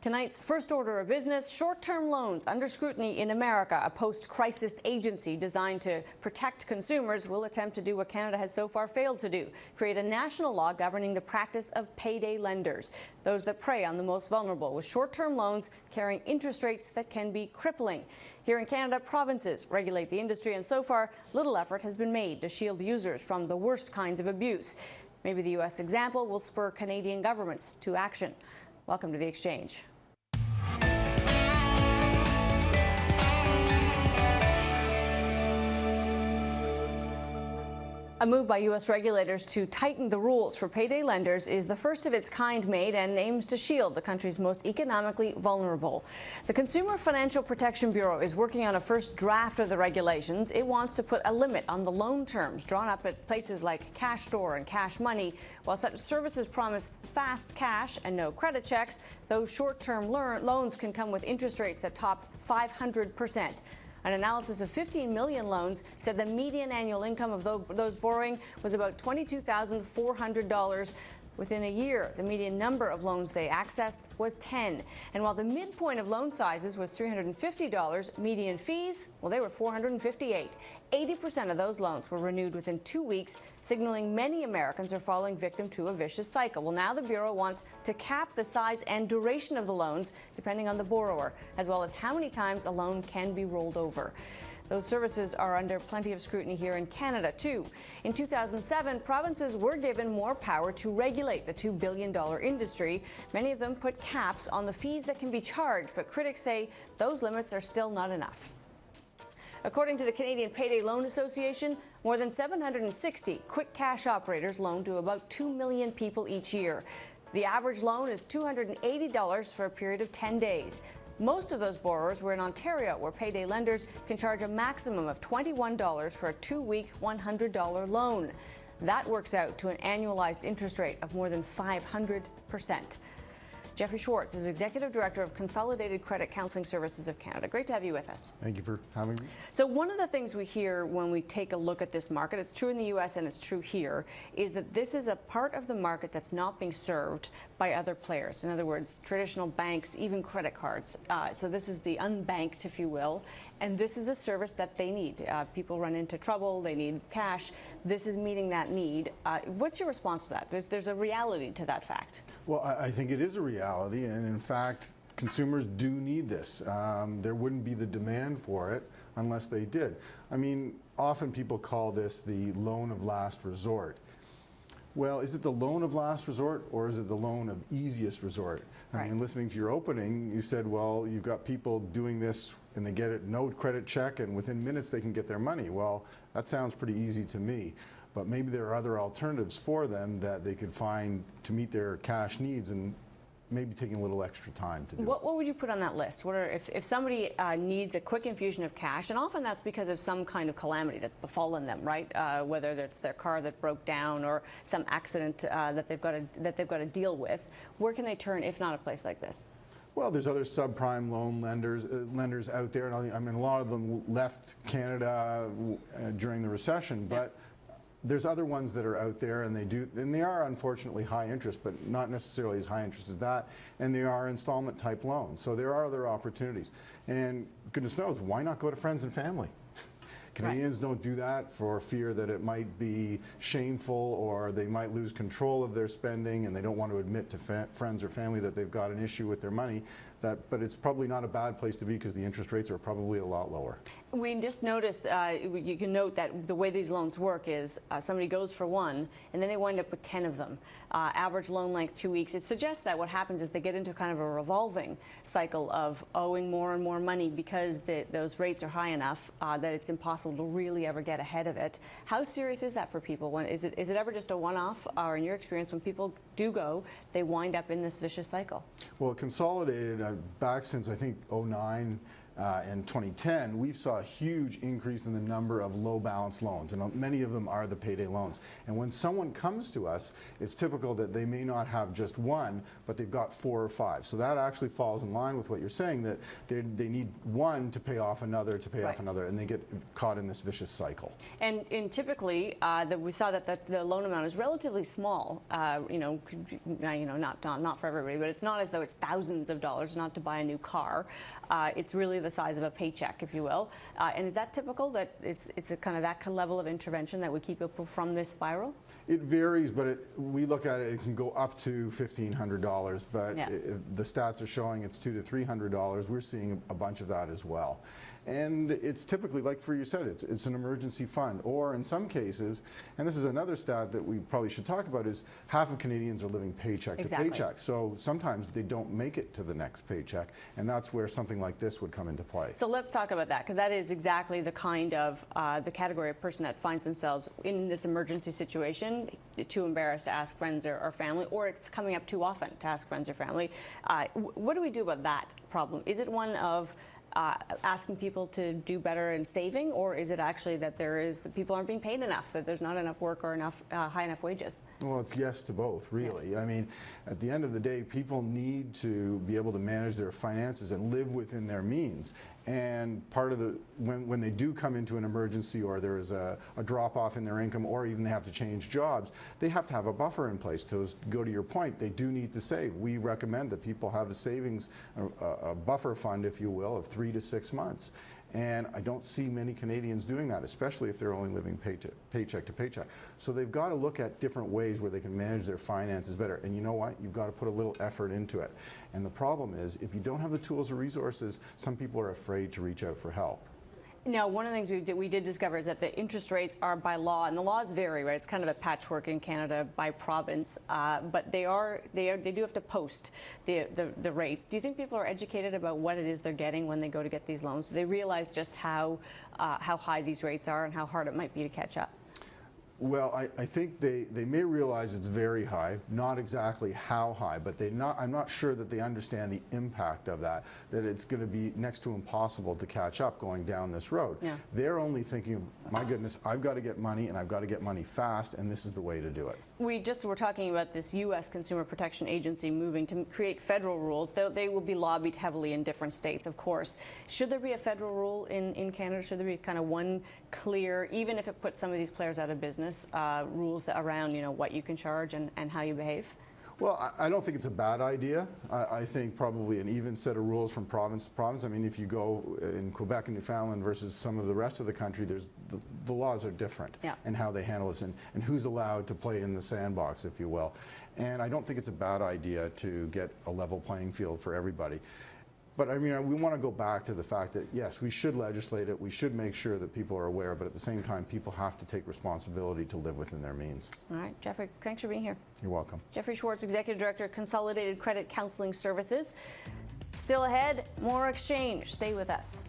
Tonight's first order of business, short-term loans under scrutiny in America. A post-crisis agency designed to protect consumers will attempt to do what Canada has so far failed to do, create a national law governing the practice of payday lenders, those that prey on the most vulnerable, with short-term loans carrying interest rates that can be crippling. Here in Canada, provinces regulate the industry, and so far, little effort has been made to shield users from the worst kinds of abuse. Maybe the U.S. example will spur Canadian governments to action. Welcome to The Exchange. A move by U.S. regulators to tighten the rules for payday lenders is the first of its kind made and aims to shield the country's most economically vulnerable. The Consumer Financial Protection Bureau is working on a first draft of the regulations. It wants to put a limit on the loan terms drawn up at places like Cash Store and Cash Money. While such services promise fast cash and no credit checks, those short-term loans can come with interest rates that top 500%. An analysis of 15 million loans said the median annual income of those borrowing was about $22,400 within a year. The median number of loans they accessed was 10. And while the midpoint of loan sizes was $350, median fees, well, they were $458. 80% of those loans were renewed within 2 weeks, signaling many Americans are falling victim to a vicious cycle. Well, now the Bureau wants to cap the size and duration of the loans, depending on the borrower, as well as how many times a loan can be rolled over. Those services are under plenty of scrutiny here in Canada, too. In 2007, provinces were given more power to regulate the $2 billion industry. Many of them put caps on the fees that can be charged, but critics say those limits are still not enough. According to the Canadian Payday Loan Association, more than 760 quick cash operators loan to about 2 million people each year. The average loan is $280 for a period of 10 days. Most of those borrowers were in Ontario, where payday lenders can charge a maximum of $21 for a 2-week, $100 loan. That works out to an annualized interest rate of more than 500%. Jeffrey Schwartz is Executive Director of Consolidated Credit Counseling Services of Canada. Great to have you with us. Thank you for having me. So one of the things we hear when we take a look at this market, it's true in the U.S. and it's true here, is that this is a part of the market that's not being served by other players. In other words, traditional banks, even credit cards. So this is the unbanked, if you will, and this is a service that they need. People run into trouble, they need cash. This is meeting that need. What's your response to that? There's a reality to that fact. Well, I think it is a reality, and in fact, consumers do need this. There wouldn't be the demand for it unless they did. I mean, often people call this the loan of last resort. Well, is it the loan of last resort, or is it the loan of easiest resort? Right. I mean, listening to your opening, you said, well, you've got people doing this and they get it, no credit check, and within minutes they can get their money. Well, that sounds pretty easy to me. But maybe there are other alternatives for them that they could find to meet their cash needs, and maybe taking a little extra time to do. What would you put on that list? What are, if somebody needs a quick infusion of cash, and often that's because of some kind of calamity that's befallen them, right? Whether it's their car that broke down or some accident that they've got to deal with. Where can they turn if not a place like this? Well, there's other subprime loan lenders out there, and I mean, a lot of them left Canada during the recession, but there's other ones that are out there, and they are unfortunately high interest, but not necessarily as high interest as that, and they are installment type loans. So there are other opportunities. And goodness knows, why not go to friends and family? Canadians don't do that for fear that it might be shameful, or they might lose control of their spending, and they don't want to admit to friends or family that they've got an issue with their money. But it's probably not a bad place to be, because the interest rates are probably a lot lower. We just noticed, you can note that the way these loans work is somebody goes for one, and then they wind up with 10 of them. Average loan length 2 weeks. It suggests that what happens is they get into kind of a revolving cycle of owing more and more money because those rates are high enough that it's impossible to really ever get ahead of it. How serious is that for people? Is it ever just a one-off, or in your experience, when people do go, they wind up in this vicious cycle? Well, Consolidated, back since I think '09, in 2010, we saw a huge increase in the number of low balance loans, and many of them are the payday loans. And when someone comes to us, it's typical that they may not have just one, but they've got 4 or 5. So that actually falls in line with what you're saying, that they need one to pay off another, to pay off another, and they get caught in this vicious cycle. And typically, we saw that the loan amount is relatively small. Not for everybody, but it's not as though it's thousands of dollars, not to buy a new car. It's really the size of a paycheck, if you will. And is that typical, that it's a kind of that level of intervention that would keep people from this spiral? It varies, but we look at it, it can go up to $1,500, but if the stats are showing it's $200 to $300. We're seeing a bunch of that as well. And it's typically, like you said, it's an emergency fund, or in some cases, and this is another stat that we probably should talk about, is half of Canadians are living paycheck to paycheck. So sometimes they don't make it to the next paycheck, and that's where something like this would come into play. So let's talk about that, because that is exactly the kind of the category of person that finds themselves in this emergency situation, too embarrassed to ask friends or family, or it's coming up too often to ask friends or family. What do we do about that problem? Is it one of asking people to do better in saving, or is it actually that people aren't being paid enough, that there's not enough work or enough high enough wages? Well, it's yes to both, really. I mean, at the end of the day, people need to be able to manage their finances and live within their means. And part of when they do come into an emergency, or there is a drop off in their income, or even they have to change jobs, they have to have a buffer in place. To go to your point, they do need to save. We recommend that people have a savings, a buffer fund, if you will, of 3 to 6 months. And I don't see many Canadians doing that, especially if they're only living paycheck to paycheck. So they've got to look at different ways where they can manage their finances better. And you know what? You've got to put a little effort into it. And the problem is, if you don't have the tools or resources, some people are afraid to reach out for help. Now, one of the things we did discover is that the interest rates are by law, and the laws vary, right? It's kind of a patchwork in Canada by province, but they do have to post the rates. Do you think people are educated about what it is they're getting when they go to get these loans? Do they realize just how high these rates are and how hard it might be to catch up? Well, I think they may realize it's very high, not exactly how high, but I'm not sure that they understand the impact of that it's going to be next to impossible to catch up going down this road. Yeah. They're only thinking, my goodness, I've got to get money, and I've got to get money fast, and this is the way to do it. We just were talking about this U.S. Consumer Protection Agency moving to create federal rules. They will be lobbied heavily in different states, of course. Should there be a federal rule in Canada? Should there be kind of one clear, even if it puts some of these players out of business, rules around what you can charge and how you behave? Well, I don't think it's a bad idea. I think probably an even set of rules from province to province. I mean, if you go in Quebec and Newfoundland versus some of the rest of the country, the laws are different and how they handle this and who's allowed to play in the sandbox, if you will. And I don't think it's a bad idea to get a level playing field for everybody. But I mean, we want to go back to the fact that, yes, we should legislate it. We should make sure that people are aware, but at the same time, people have to take responsibility to live within their means. All right, Jeffrey, thanks for being here. You're welcome. Jeffrey Schwartz, Executive Director, Consolidated Credit Counseling Services. Still ahead, more exchange. Stay with us.